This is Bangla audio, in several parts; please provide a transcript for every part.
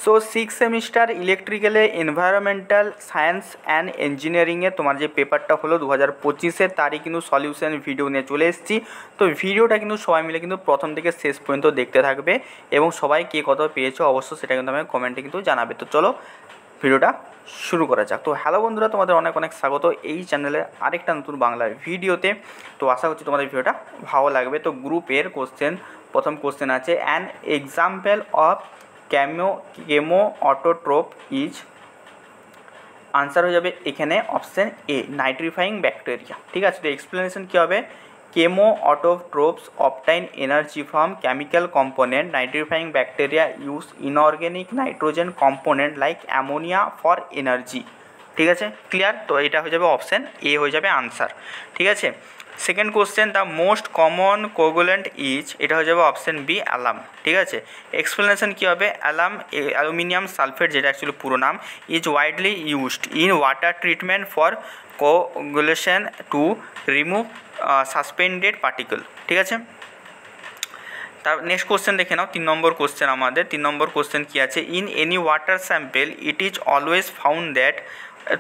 সো সিক্স সেমিস্টার ইলেকট্রিক্যালে এনভায়রনমেন্টাল সায়েন্স অ্যান্ড ইঞ্জিনিয়ারিংয়ে তোমার যে পেপারটা হলো 2025-এর, তারই কিন্তু সলিউশন ভিডিও নিয়ে চলে এসেছি। তো ভিডিওটা কিন্তু সবাই মিলে কিন্তু প্রথম থেকে শেষ পর্যন্ত দেখতে থাকবে এবং সবাই কে কত পেয়েছো অবশ্য সেটা কিন্তু আমাকে কমেন্টে কিন্তু জানাবে। তো চলো ভিডিওটা শুরু করা যাক। তো হ্যালো বন্ধুরা, তোমাদের অনেক অনেক স্বাগত এই চ্যানেলে আরেকটা নতুন বাংলা ভিডিওতে। তো আশা করছি তোমাদের ভিডিওটা ভালো লাগবে। তো গ্রুপের কোশ্চেন, প্রথম কোশ্চেন আছে an example of chemoautotroph is, answer হয়ে যাবে এখানে অপশান এ নাইট্রিফাইং ব্যাকটেরিয়া। ঠিক আছে, তো এক্সপ্লেনেশন কী হবে, chemoautotrophs obtain energy from chemical component, nitrifying bacteria use inorganic nitrogen component like ammonia for energy. ঠিক আছে, ক্লিয়ার? তো এটা হয়ে যাবে অপশান এ হয়ে যাবে আনসার। ঠিক আছে, second question the most common coagulant is, এটা হয়ে যাবে অপশান বি অ্যালাম। ঠিক আছে, এক্সপ্লেনেশন কী হবে, অ্যালুমিনিয়াম সালফেট, যেটা অ্যাকচুয়ালি পুরো নাম, is widely used in water treatment for coagulation to remove suspended particle. ঠিক আছে, তার নেক্সট কোশ্চেন দেখে নাও, 3 নম্বর কোশ্চেন আমাদের। 3 নম্বর কোশ্চেন কী আছে, in any water sample it is always found that,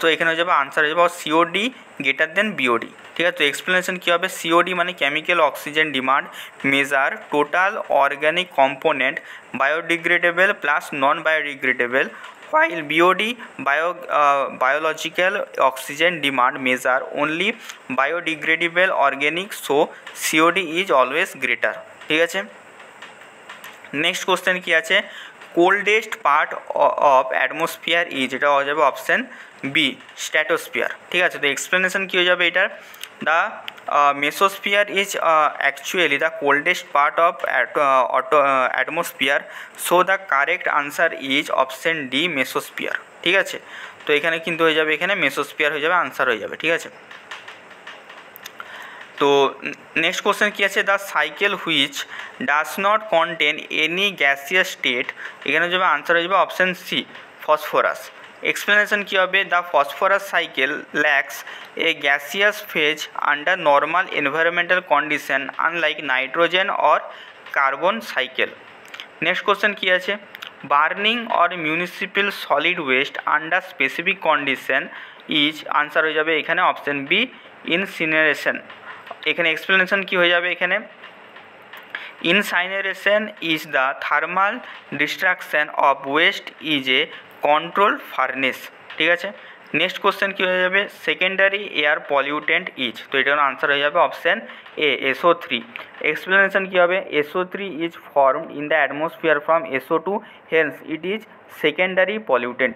তো এখানে হয়ে যাবে আনসার হয়ে যাবে সিওডি গ্রেটার দেন বিওডি। ঠিক আছে, তো এক্সপ্লেনেশন কী হবে, সিওডি মানে chemical oxygen demand measure total organic component biodegradable plus non biodegradable, while BOD biological oxygen demand measure only biodegradable organic, so COD is always greater। ঠিক আছে, নেক্সট কোশ্চেন কী আছে, coldest part of atmosphere is, এটা হয়ে যাবে অপশান বি স্ট্র্যাটোস্ফিয়ার। ঠিক আছে, তো এক্সপ্লেনেশন কী হয়ে যাবে এটার, the mesosphere is actually the coldest part of atmosphere, so the correct answer is option D mesosphere. ঠিক আছে, তো এখানে কিন্তু হয়ে যাবে এখানে মেসোস্ফিয়ার হয়ে যাবে আনসার হয়ে যাবে। ঠিক আছে, তো নেক্সট কোশ্চেন কী আছে, the cycle which does not contain any gaseous state, এখানে হয়ে যাবে আনসার হয়ে যাবে অপশান সি ফসফরাস। এক্সপ্লেনেশন কী হবে, the phosphorus cycle lacks a gaseous phase under normal environmental condition unlike nitrogen or carbon cycle. Next question কী আছে, burning or municipal solid waste under specific condition is, answer হয়ে যাবে এখানে অপশান বি ইনসিনারেশন। এখানে এক্সপ্লেনেশন কী হয়ে যাবে, এখানে incineration is the thermal destruction of West is a control furnace. ঠিক আছে, নেক্সট কোশ্চেন কী হয়ে যাবে, সেকেন্ডারি এয়ার পলিউটেন্ট ইজ, তো এটার আনসার হয়ে যাবে অপশান এ SO3। এক্সপ্লেনেশন কী হবে, SO3 is formed in the atmosphere from SO2, hence it is secondary pollutant.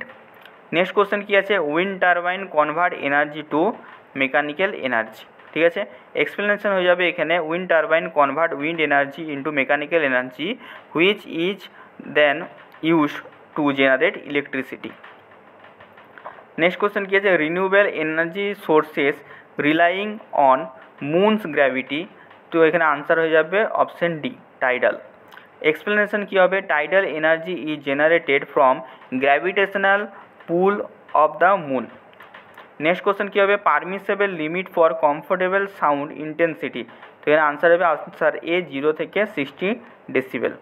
Next question কী আছে, wind turbine convert energy to mechanical energy. ঠিক আছে, এক্সপ্লেনেশন হয়ে যাবে এখানে wind turbine convert wind energy into mechanical energy which is then use to generate electricity. Next question কী আছে, renewable energy sources relying on moon's gravity, তো এখানে আনসার হয়ে যাবে অপশান ডি টাইডাল। এক্সপ্লেনেশন কী হবে, tidal energy is generated from gravitational pull of the moon. Next question কী হবে, permissible limit for comfortable sound intensity, তো এর আনসার হবে আনসার এ 0 থেকে 60 ডেসিবেল।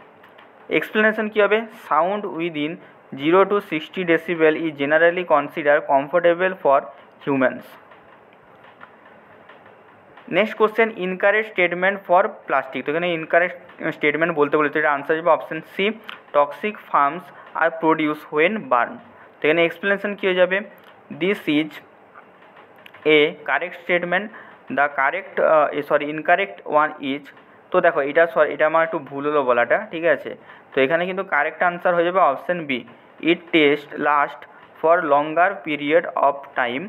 এক্সপ্লেনেশন কী হবে, sound within 0 to 60 decibel is generally consider comfortable for humans. Next question incorrect statement for plastic, তো এখানে ইনকারেক্ট স্টেটমেন্ট বলতে বলেছে, এটা আনসার হবে option C toxic fumes are produce when burn. তো এখানে এক্সপ্লেনেশন কী হয়ে যাবে, this is a correct statement, the correct incorrect one is, তো দেখো এটা আমার একটু ভুল হলো বলাটা। ঠিক আছে, তো এখানে কিন্তু কারেক্ট আনসার হয়ে যাবে option B it test last for longer period of time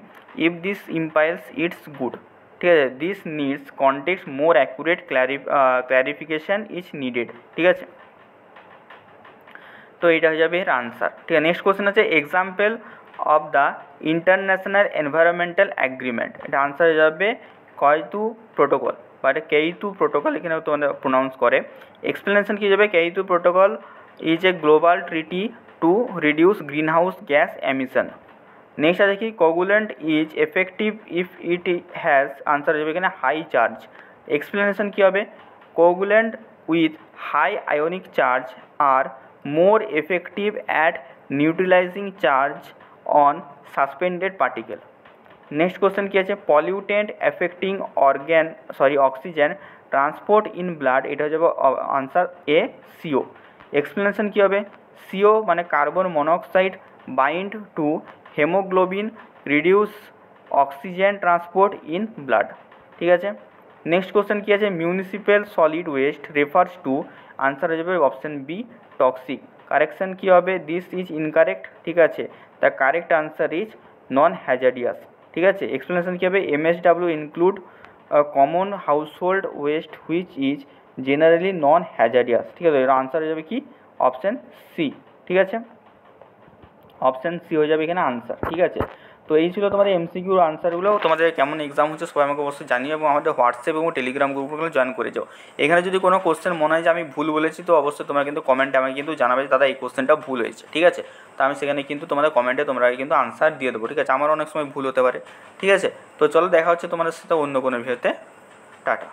if this implies it's good. ঠিক আছে, this needs context more accurate clarification is needed. ঠিক আছে, তো এটা হয়ে যাবে এর আনসার। ঠিক আছে, নেক্সট কোশ্চেন আছে example of the international environmental agreement, এটা আনসার হয়ে যাবে কয়তু প্রোটোকল বা এটা কেইতু প্রোটোকল এখানে তোমাদের প্রোনাউন্স করে। এক্সপ্লেনেশন কী যাবে, Kyoto protocol is a global treaty to reduce greenhouse gas emission. Next আছে কি, coagulant is effective if it has, answer হয়ে যাবে এখানে হাই চার্জ। এক্সপ্লেনেশন কী হবে, coagulant with high ionic charge are more effective at neutralising charge on suspended particle. Next question কী আছে, pollutant affecting oxygen transport in blood, এটা হয়ে যাবে আনসার এ সিও। এক্সপ্লেনেশন কী হবে, সিও মানে carbon monoxide bind to haemoglobin reduce oxygen transport in blood, ঠিক আছে। নেক্সট কোশ্চেন কী আছে, municipal solid waste refers to, answer হয়ে যাবে অপশান বি টক্সিক। কারেকশন কী হবে, দিস ইজ ইনকারেক্ট, ঠিক আছে। The correct answer is non hazardous, ঠিক আছে। এক্সপ্লেনেশন কী হবে, MSW include common household waste which is generally non hazardous, ঠিক আছে। এর আনসার হয়ে যাবে কি অপশান সি, ঠিক আছে। অপশান সি হয়ে যাবে এখানে আনসার, ঠিক আছে। তো এই ছিল তোমাদের এমসিকিউর আনসারগুলো। তোমাদের কেমন এক্সাম হচ্ছে সবাই আমাকে অবশ্যই জানিও এবং আমাদের হোয়াটসঅ্যাপ এবং টেলিগ্রাম গ্রুপগুলো জয়েন করে যাও। এখানে যদি কোনো কোশ্চেন মনে হয় যে আমি ভুল বলেছি তো অবশ্যই তোমরা কিন্তু কমেন্টে আমাকে কিন্তু জানাবে দাদা এই কোশ্চেনটা ভুল হয়েছে, ঠিক আছে। তো আমি সেখানে কিন্তু তোমাদের কমেন্টে তোমরা কিন্তু আনসার দিয়ে দেবো, ঠিক আছে। আমার অনেক সময় ভুল হতে পারে, ঠিক আছে। তো চলো দেখা হচ্ছে তোমাদের সাথে অন্য কোনো ভিডিওতে, টাটা।